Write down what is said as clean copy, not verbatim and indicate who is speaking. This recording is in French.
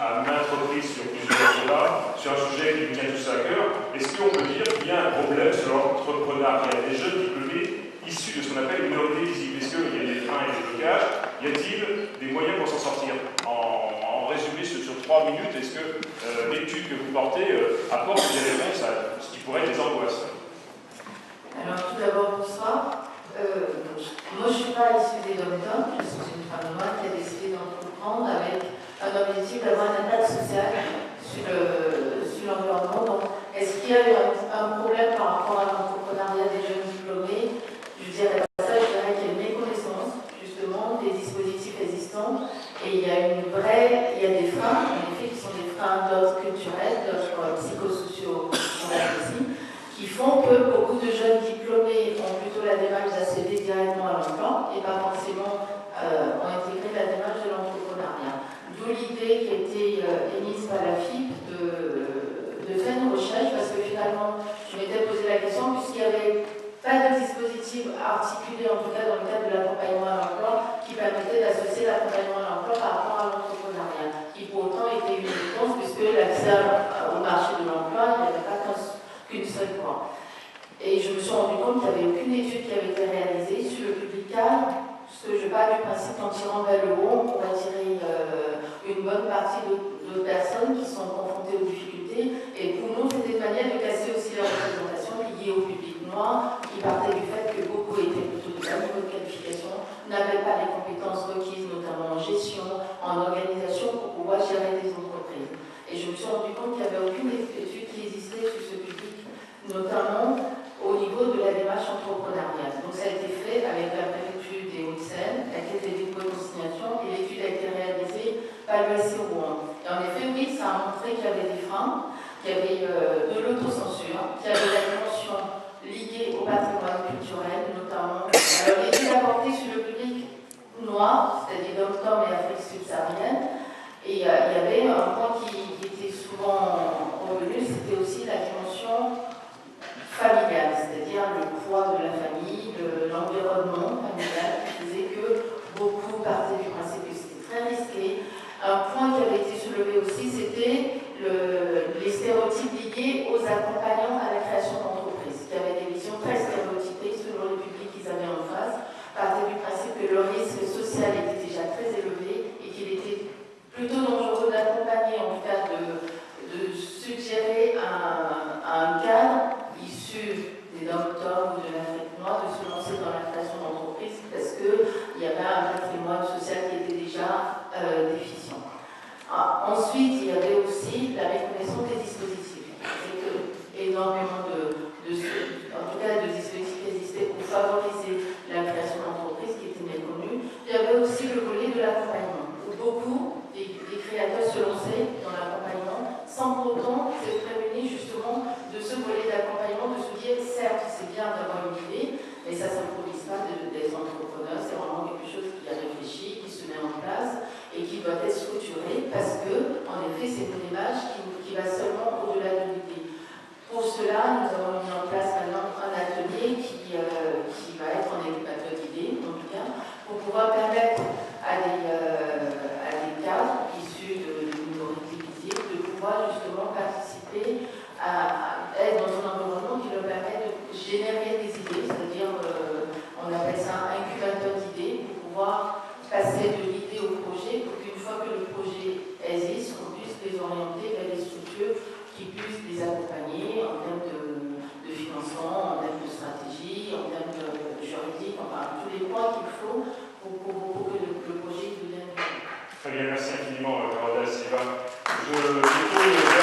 Speaker 1: à maintes reprises sur plusieurs débats, sur un sujet qui nous tient tous à cœur. Est-ce qu'on peut dire qu'il y a un problème sur l'entrepreneuriat des jeunes diplômés issus de ce qu'on appelle une minorité visible? Est-ce qu'il y a des freins et des blocages? Y a-t-il des moyens pour s'en sortir? En résumé, sur 3 minutes, est-ce que l'étude que vous portez apporte des réponses à ce qui pourrait être des angoisses?
Speaker 2: Alors tout d'abord, bonsoir. Moi, je ne suis pas issue des dom-toms, je suis une femme noire qui a décidé d'entreprendre avec un objectif d'avoir un impact social sur l'environnement. Donc, est-ce qu'il y a eu un problème par rapport à l'entrepreneuriat des jeunes diplômés? Je dirais pas ça, je dirais qu'il y a une méconnaissance, justement, des dispositifs existants. Et il y a des freins, en effet, qui sont des freins d'ordre culturel, d'ordre psychosociaux aussi, qui font que beaucoup de jeunes diplômés ont plutôt la démarche d'accéder directement à l'emploi et pas forcément ont intégré la démarche de l'entrepreneuriat. D'où l'idée qui a été émise par la FIP de faire une recherche, parce que finalement, je m'étais posé la question, puisqu'il n'y avait pas de dispositif articulé, en tout cas dans le cadre de l'accompagnement à l'emploi, qui permettait d'associer l'accompagnement à l'emploi par rapport à l'entrepreneuriat, qui pour autant était une réponse, puisque l'accès au marché de l'emploi, il n'y avait pas qu'une seule voie. Et je me suis rendu compte qu'il n'y avait aucune étude qui avait été réalisée sur le public cadre, parce que je pars du principe qu'en tirant vers le haut, on va tirer une bonne partie de personnes qui sont confrontées aux difficultés. Et pour nous, c'était une manière de casser aussi la représentation liée au public noir, qui partait du fait que beaucoup étaient plutôt de bas niveau de qualification, n'avaient pas les compétences requises, notamment en gestion, en organisation, pour pouvoir gérer des entreprises. Et je me suis rendu compte qu'il n'y avait aucune étude qui existait sur ce public, notamment au niveau de la démarche entrepreneuriale. Donc ça a été fait avec la préfecture des Hauts-de-Seine, la Caisse des dépôts et consignations, et l'étude a été réalisée par l'USC Rouen. Et en effet, oui, ça a montré qu'il y avait des freins, qu'il y avait de l'autocensure, qu'il y avait la dimension liée au patrimoine culturel, notamment. Alors l'étude a porté sur le public noir, c'est-à-dire dom-tom et Afrique subsaharienne, et il y avait un point qui était souvent revenu, c'était aussi la dimension familiale, c'est-à-dire le poids de la famille, l'environnement familial, qui faisait que beaucoup partaient du principe que c'était très risqué. Un point qui avait été soulevé aussi, c'était les stéréotypes liés aux accompagnants à la création d'entreprises, qui avaient des visions très stéréotypées selon le public qu'ils avaient en face, partaient du principe que le risque social était déjà très élevé et qu'il était plutôt dangereux d'accompagner, en tout cas de suggérer un cadre issu des dom-toms ou de l'Afrique noire de se lancer dans la création d'entreprises parce qu'il y avait un patrimoine social qui était déjà déficient. Ensuite, il y avait aussi la méconnaissance des dispositifs. C'est que énormément en tout cas, de dispositifs existaient pour favoriser la création d'entreprises qui étaient méconnues. Il y avait aussi le volet de l'accompagnement, où beaucoup des créateurs se lançaient dans l'accompagnement sans pour autant se prémunir justement de ce volet d'accompagnement, de se dire certes c'est bien d'avoir une idée, mais ça ne s'improvise pas des entrepreneurs, c'est vraiment quelque chose qui a réfléchi, qui se met en place et qui doit être structuré parce que, en effet, c'est une image qui va seulement au-delà de l'idée. Pour cela, nous avons mis en place maintenant un atelier qui va être en incubateur d'idées, en tout cas, pour pouvoir permettre à des cadres issus de minorités visibles de pouvoir justement participer à être dans un environnement qui leur permet de générer des idées, c'est-à-dire, on appelle ça un incubateur d'idées, pour pouvoir passer de l'idée au projet, pour qu'une fois que le projet existe, on puisse les orienter vers des structures qui puissent les accompagner en termes de financement, en termes de stratégie, en termes de juridique, enfin tous les points qu'il faut pour que le projet devienne.
Speaker 1: Très bien, merci infiniment, Caroline Silva. Je